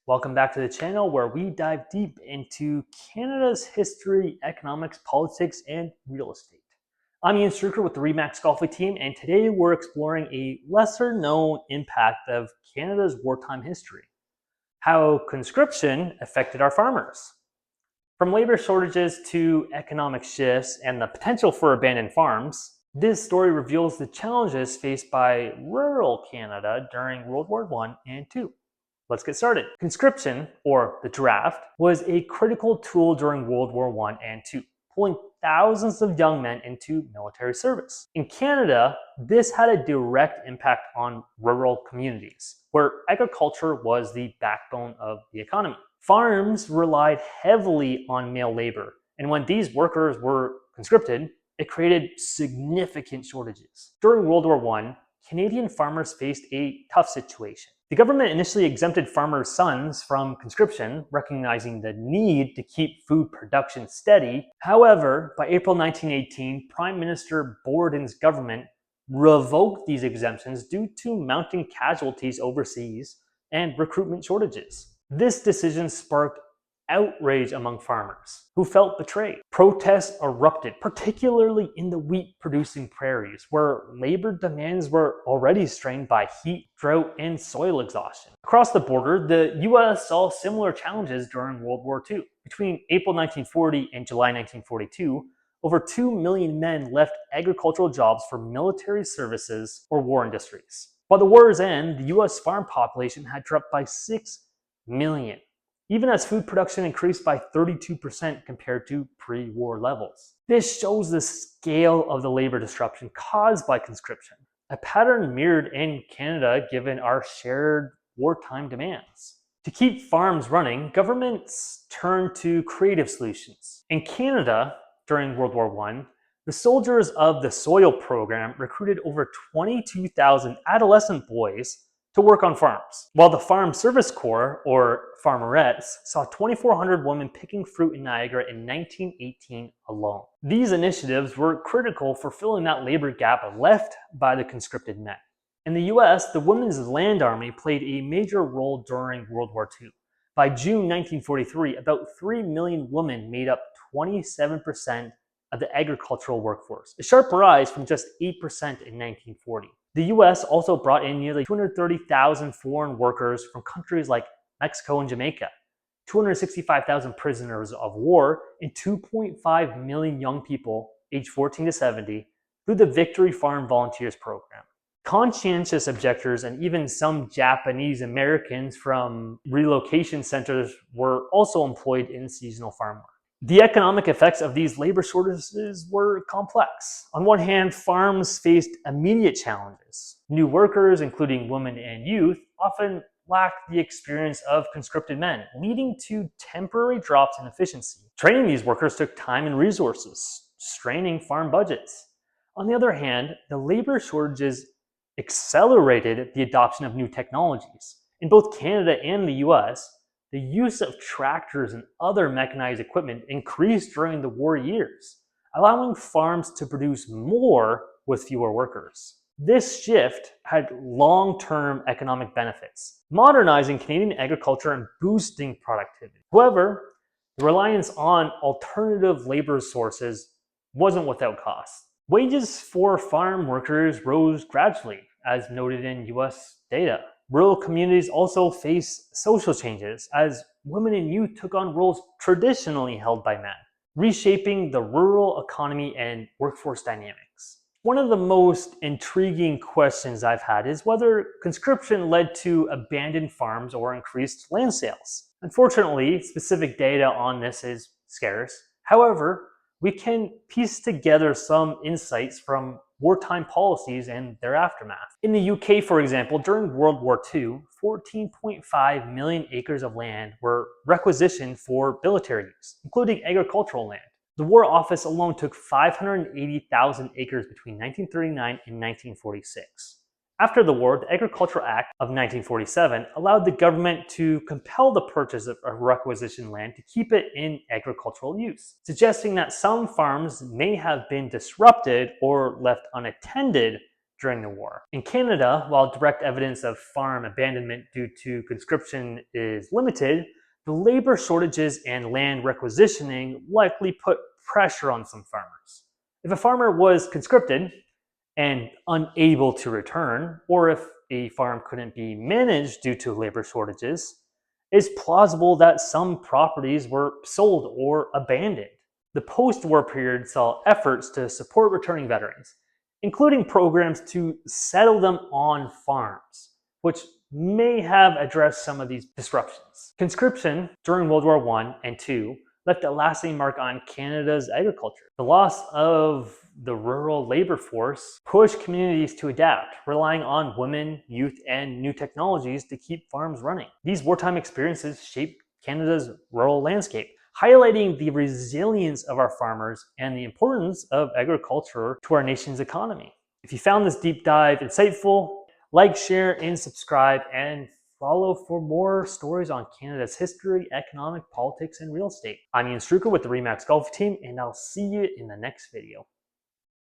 Welcome back to the channel where we dive deep into Canada's history, economics, politics, and real estate. I'm Ian Strucker with the Remax Golfing team, and today we're exploring a lesser known impact of Canada's wartime history, how conscription affected our farmers. From labor shortages to economic shifts and the potential for abandoned farms, this story reveals the challenges faced by rural Canada during World War I and II. Let's get started. Conscription, or the draft, was a critical tool during World War I and II, pulling thousands of young men into military service. In Canada, this had a direct impact on rural communities, where agriculture was the backbone of the economy. Farms relied heavily on male labor, and when these workers were conscripted, it created significant shortages. During World War I, Canadian farmers faced a tough situation. The government initially exempted farmers' sons from conscription, recognizing the need to keep food production steady. However, by April 1918, Prime Minister Borden's government revoked these exemptions due to mounting casualties overseas and recruitment shortages. This decision sparked outrage among farmers who felt betrayed. Protests erupted, particularly in the wheat-producing prairies, where labor demands were already strained by heat, drought, and soil exhaustion. Across the border, the U.S. saw similar challenges during World War II. Between April 1940 and July 1942, over 2 million men left agricultural jobs for military services or war industries. By the war's end, the U.S. farm population had dropped by 6 million. Even as food production increased by 32% compared to pre-war levels. This shows the scale of the labor disruption caused by conscription, a pattern mirrored in Canada given our shared wartime demands. To keep farms running, governments turned to creative solutions. In Canada, during World War I, the soldiers of the Soil program recruited over 22,000 adolescent boys to work on farms, while the Farm Service Corps, or farmerettes, saw 2,400 women picking fruit in Niagara in 1918 alone. These initiatives were critical for filling that labor gap left by the conscripted men. In the US, the Women's Land Army played a major role during World War II. By June 1943, about 3 million women made up 27% of the agricultural workforce, a sharp rise from just 8% in 1940. The US also brought in nearly 230,000 foreign workers from countries like Mexico and Jamaica, 265,000 prisoners of war, and 2.5 million young people aged 14 to 70 through the Victory Farm Volunteers program. Conscientious objectors and even some Japanese Americans from relocation centers were also employed in seasonal farm work. The economic effects of these labor shortages were complex. On one hand, farms faced immediate challenges. New workers, including women and youth, often lacked the experience of conscripted men, leading to temporary drops in efficiency. Training these workers took time and resources, straining farm budgets. On the other hand, the labor shortages accelerated the adoption of new technologies. In both Canada and the US, the use of tractors and other mechanized equipment increased during the war years, allowing farms to produce more with fewer workers. This shift had long-term economic benefits, modernizing Canadian agriculture and boosting productivity. However, the reliance on alternative labor sources wasn't without cost. Wages for farm workers rose gradually, as noted in US data. Rural communities also face social changes as women and youth took on roles traditionally held by men, reshaping the rural economy and workforce dynamics. One of the most intriguing questions I've had is whether conscription led to abandoned farms or increased land sales. Unfortunately, specific data on this is scarce. However, we can piece together some insights from wartime policies and their aftermath. In the UK, for example, during World War II, 14.5 million acres of land were requisitioned for military use, including agricultural land. The War Office alone took 580,000 acres between 1939 and 1946. After the war, the Agricultural Act of 1947 allowed the government to compel the purchase of requisitioned land to keep it in agricultural use, suggesting that some farms may have been disrupted or left unattended during the war. In Canada, while direct evidence of farm abandonment due to conscription is limited, the labor shortages and land requisitioning likely put pressure on some farmers. If a farmer was conscripted and unable to return, or if a farm couldn't be managed due to labor shortages, it's plausible that some properties were sold or abandoned. The post-war period saw efforts to support returning veterans, including programs to settle them on farms, which may have addressed some of these disruptions. Conscription during World War I and II left a lasting mark on Canada's agriculture. The loss of the rural labor force pushed communities to adapt, relying on women, youth, and new technologies to keep farms running. These wartime experiences shaped Canada's rural landscape, highlighting the resilience of our farmers and the importance of agriculture to our nation's economy. If you found this deep dive insightful, like, share, and subscribe, and follow for more stories on Canada's history, economic, politics, and real estate. I'm Ian Strucker with the RE/MAX Golf Team, and I'll see you in the next video.